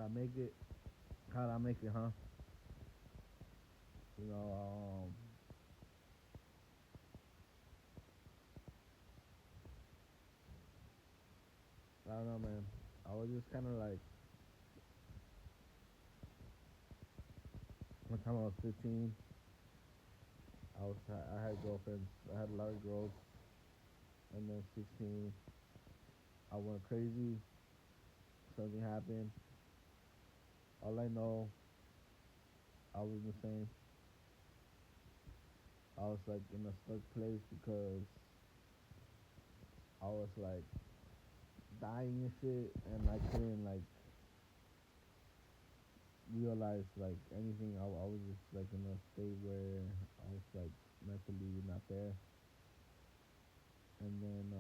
How'd I make it? How'd I make it, huh? You know, I don't know, man. I was just kind of like, one time I was 15, I had girlfriends. I had a lot of girls. And then 16, I went crazy. Something happened. All I know, I was insane. I was like in a stuck place because I was like dying and shit, and I couldn't like realize like anything. I was just like in a state where I was like mentally not there. And then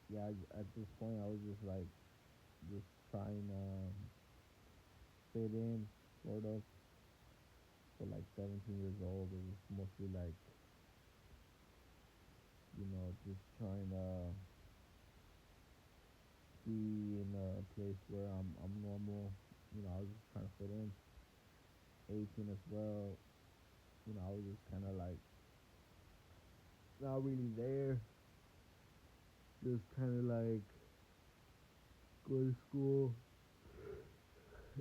yeah, at this point I was just trying to fit in, sort of. For like 17 years old, it was mostly like, just trying to be in a place where I'm normal. I was just trying to fit in. 18 as well. I was just kind of like not really there. Just kind of like go to school,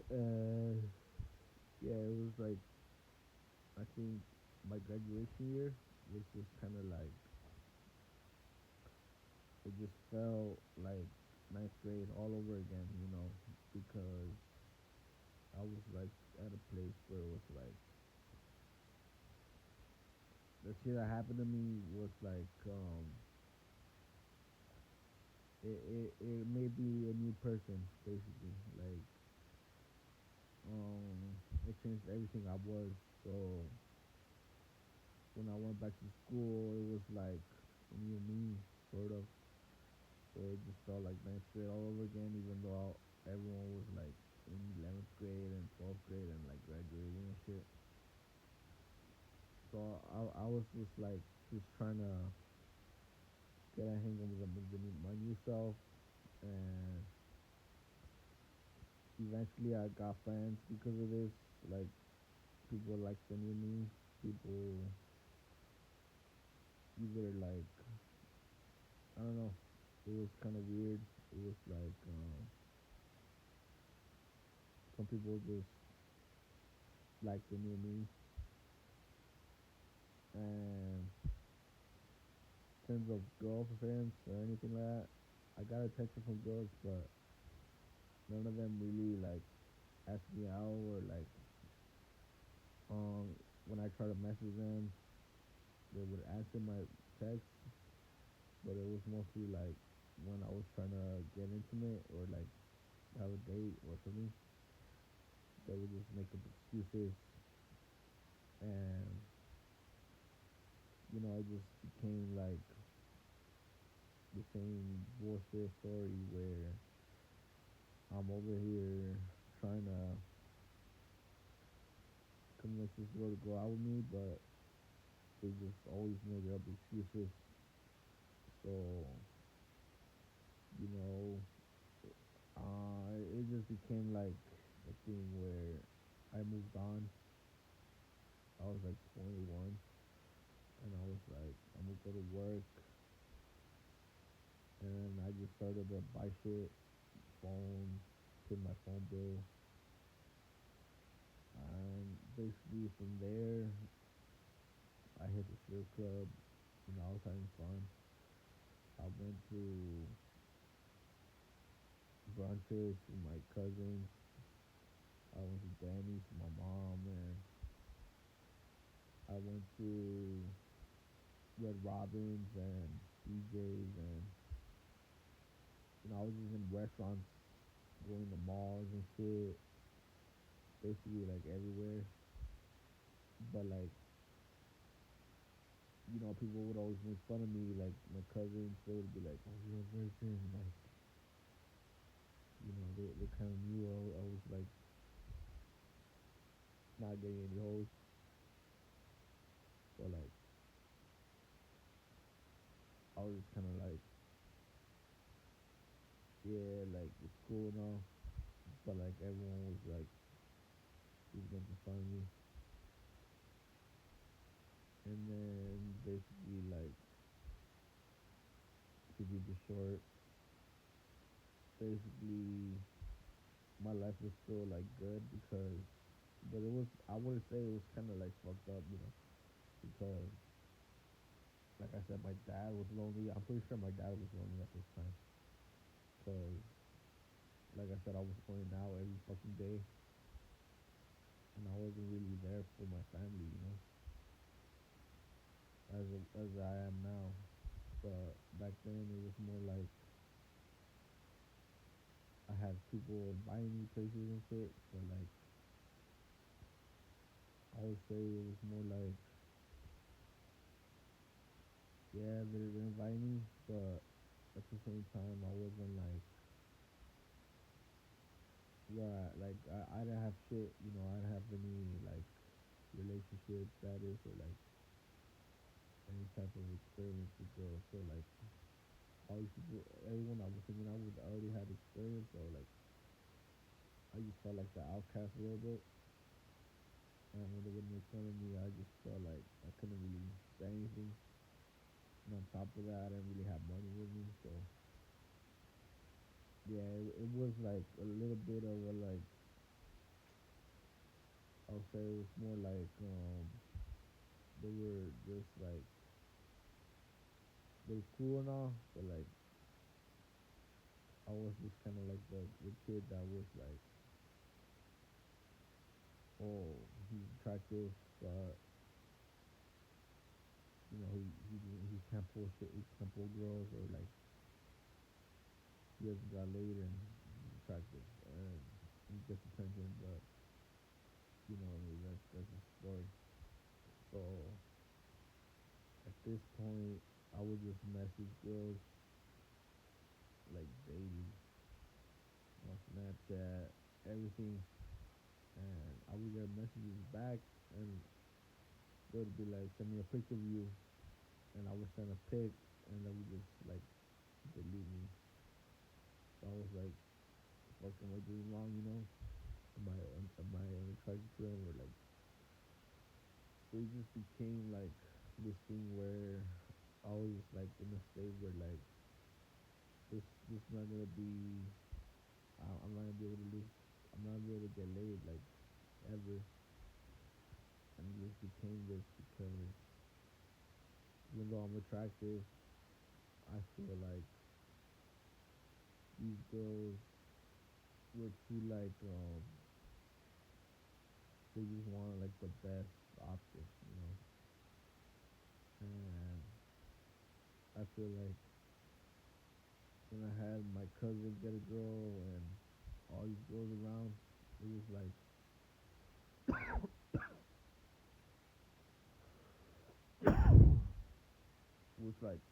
and yeah, it was like, I think my graduation year was just kind of like, it just felt like ninth grade all over again, because I was like at a place where it was like the shit that happened to me was like, it made me a new person, basically. Like, it changed everything I was. So when I went back to school, it was like a new me, sort of. So it just felt like ninth grade all over again, even though everyone was like in 11th grade and 12th grade and like graduating and shit. So I was just like, just trying to get a hang of my new self, and eventually I got friends because of this. Like, people like the new me. People either like, I don't know. It was kind of weird. It was like, some people just like the new me, and in terms of girlfriends or anything like that, I got attention from girls, but none of them really like asked me out, or like, um when I try to message them, they would answer my text, but it was mostly like when I was trying to get intimate or like have a date or something, they would just make up excuses, and it just became like the same bullshit story where I'm over here trying to convince this girl to go out with me, but they just always make up excuses. So, you know, it just became like a thing where I moved on. I was like 21, and I was like, I'm gonna go to work, and I just started to buy shit, phone, pay my phone bill, and basically from there, I hit the strip club. I was having fun. I went to brunches with my cousins. I went to Danny's with my mom, and I went to Red Robins and BJ's, and I was just in restaurants, going to malls and shit, basically like everywhere. But like, people would always make fun of me. Like my cousins, they would be like, "Oh, you're a virgin." Like, they kind of knew I was like not getting any hoes. So like, I was just kind of like, yeah, like it's cool and all, felt like everyone was like was making fun of me. And then basically like to keep it short, basically my life was still like good because, but it was, I wouldn't say it was kind of like fucked up, because like I said, my dad was lonely. I'm pretty sure my dad was lonely at this time because, like I said, I was going out every fucking day and I wasn't really there for my family, as I am now. But back then it was more like I had people inviting me places and shit. But like I would say it was more like, yeah, they're inviting me, but at the same time I wasn't like where I didn't have shit. I didn't have any like relationship status or like any type of experience with girls. So like all these people, everyone I was hanging out with already had experience. So like I just felt like the outcast a little bit. And when they would make fun of me, I just felt like I couldn't really say anything. And on top of that, I didn't really have money with me. So yeah, it was like a little bit of a like, I'll say it was more like they were just like they were cool and all, but like I was just kind of like the kid that was like, oh, he's attractive, but he can't pull shit, he can't pull girls, or like he hasn't got laid and he's attractive and he gets attention, but that's a story. So at this point, I would just message girls like daily on Snapchat, everything, and I would get messages back, and they would be like, send me a picture of you, and I would send a pic, and they would just like delete me. So I was like, what am I doing wrong? Am I unattracted to them, or like? So it just became like this thing where I was like in a state where like this not gonna be. I'm not gonna be able to lose. I'm not gonna be able to get laid like ever, and it just became this because even though I'm attractive, I feel like these girls were too like they just want like the best option. And I feel like when I had my cousin get a girl and all these girls around, it was like it was like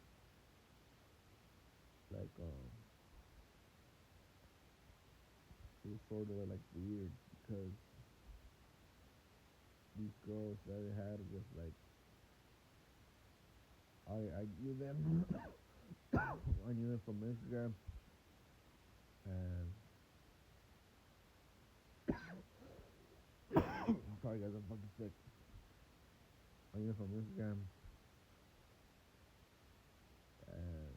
it was sort of like weird because these girls that I had was like I knew them I knew them from Instagram, and sorry guys, I'm fucking sick. I knew them from Instagram, and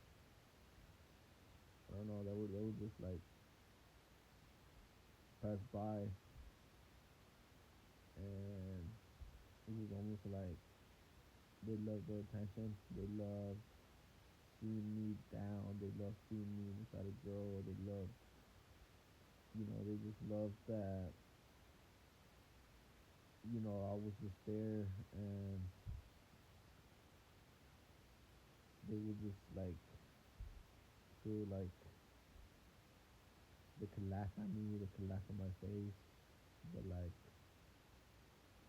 I don't know, they would just like pass by, and it was almost like they love the attention. They love seeing me down. They love seeing me beside a girl. They love, they just love that, I was just there, and they would just like feel like they could laugh at me, they could laugh at my face, but like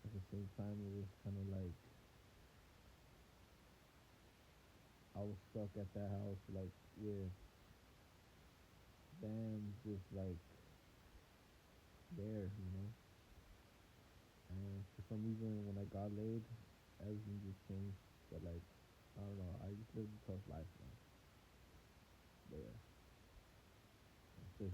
at the same time, it was kind of like I was stuck at that house, like with them just like there. And for some reason, when I got laid, everything just changed. But like, I don't know, I just lived a tough life, man. But yeah.